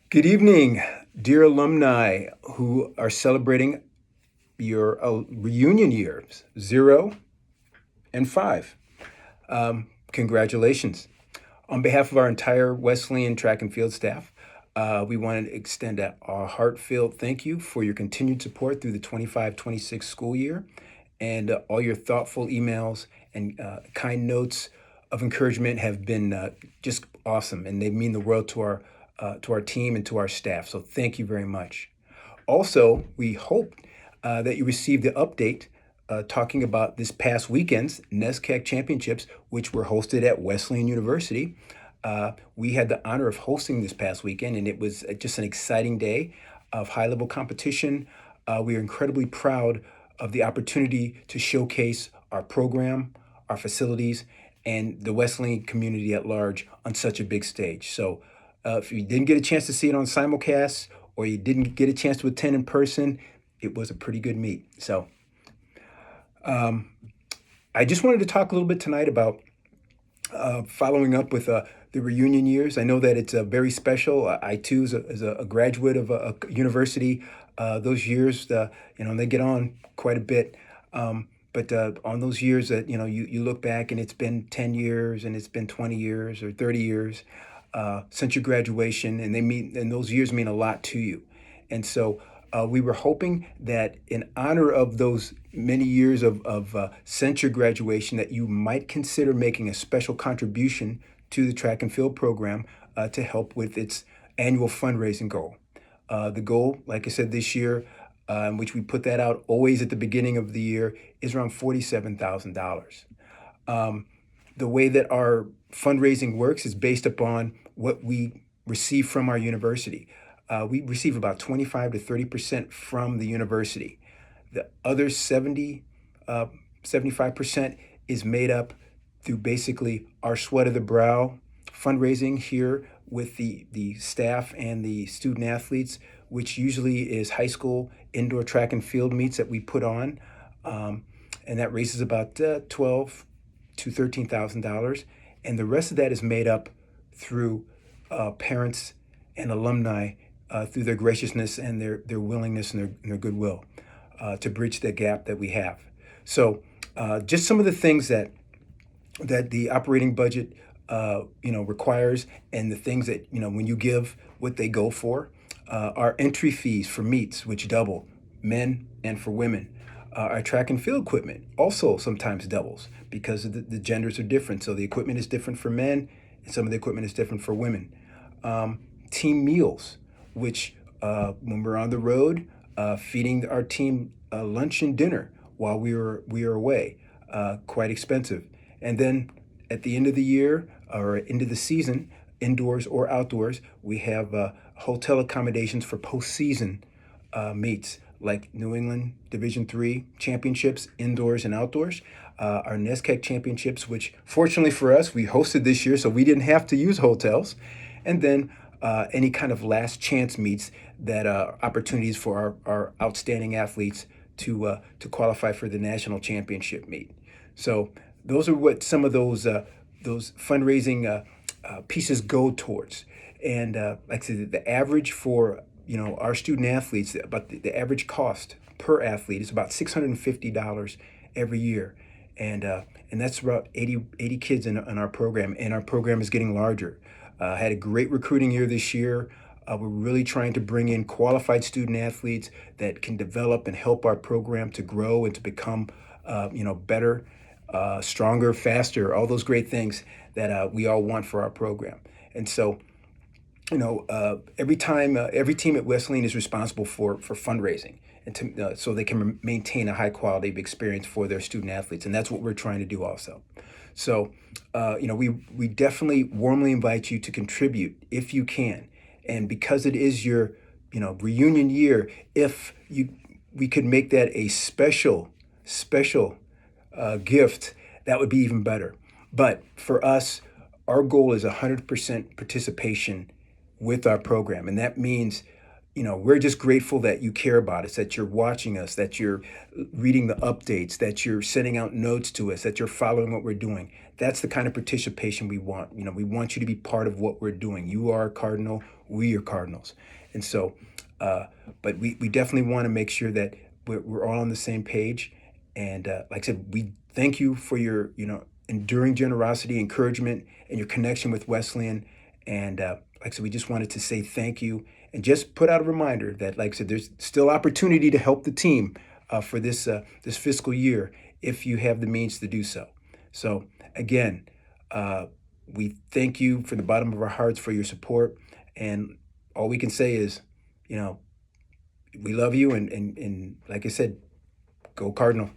Good evening, dear alumni who are celebrating your reunion years, 0 and 5. Congratulations. On behalf of our entire Wesleyan track and field staff, we want to extend a heartfelt thank you for your continued support through the 25-26 school year and all your thoughtful emails and kind notes of encouragement have been just awesome, and they mean the world to our team and to our staff. So thank you very much. Also, we hope that you received the update talking about this past weekend's NESCAC Championships, which were hosted at Wesleyan University. We had the honor of hosting this past weekend, and it was just an exciting day of high level competition. We are incredibly proud of the opportunity to showcase our program, our facilities, and the Wesleyan community at large on such a big stage. So, if you didn't get a chance to see it on simulcast or you didn't get a chance to attend in person, it was a pretty good meet. So, I just wanted to talk a little bit tonight about following up with the reunion years. I know that it's very special. I too, as a graduate of a university, those years, they get on quite a bit. But on those years that you look back and it's been 10 years and it's been 20 years or 30 years since your graduation, and those years mean a lot to you. And so we were hoping that in honor of those many years of since your graduation, that you might consider making a special contribution to the track and field program to help with its annual fundraising goal. The goal, like I said, this year, which we put that out always at the beginning of the year, is around $47,000. The way that our fundraising works is based upon what we receive from our university. We receive about 25 to 30% from the university. The other 75% is made up through basically our sweat of the brow fundraising here with the staff and the student athletes, which usually is high school indoor track and field meets that we put on. And that raises about $12,000 to $13,000. And the rest of that is made up through parents and alumni through their graciousness and their willingness and their goodwill to bridge the gap that we have. So just some of the things that the operating budget requires, and the things that when you give what they go for. Our entry fees for meets, which double men and for women. Our track and field equipment also sometimes doubles because the genders are different. So the equipment is different for men, and some of the equipment is different for women. Team meals, which when we're on the road, feeding our team lunch and dinner while we are away, quite expensive. And then at the end of the year or end of the season, indoors or outdoors, we have hotel accommodations for postseason meets like New England Division III championships, indoors and outdoors. Our NESCAC championships, which fortunately for us, we hosted this year, so we didn't have to use hotels. And then any kind of last chance meets that opportunities for our outstanding athletes to qualify for the national championship meet. So those are what some of those fundraising pieces go towards. And like I said, the average for our student athletes, about the average cost per athlete is about $650 every year, and that's about 80 kids in our program, and our program is getting larger. Had a great recruiting year this year. We're really trying to bring in qualified student athletes that can develop and help our program to grow and to become better, stronger, faster, all those great things that we all want for our program. And so every team at Wesleyan is responsible for fundraising, and so they can maintain a high quality of experience for their student athletes, and that's what we're trying to do also. So, we definitely warmly invite you to contribute if you can, and because it is your reunion year, if we could make that a special gift, that would be even better. But for us, our goal is 100% participation with our program. And that means we're just grateful that you care about us, that you're watching us, that you're reading the updates, that you're sending out notes to us, that you're following what we're doing. That's the kind of participation we want. We want you to be part of what we're doing. You are a Cardinal, we are Cardinals. And so, but we definitely want to make sure that we're all on the same page. And like I said, we thank you for your, enduring generosity, encouragement, and your connection with Wesleyan. And like I said, we just wanted to say thank you and just put out a reminder that, like I said, there's still opportunity to help the team for this fiscal year if you have the means to do so. So again, we thank you from the bottom of our hearts for your support, and all we can say is, we love you, and like I said, go Cardinal.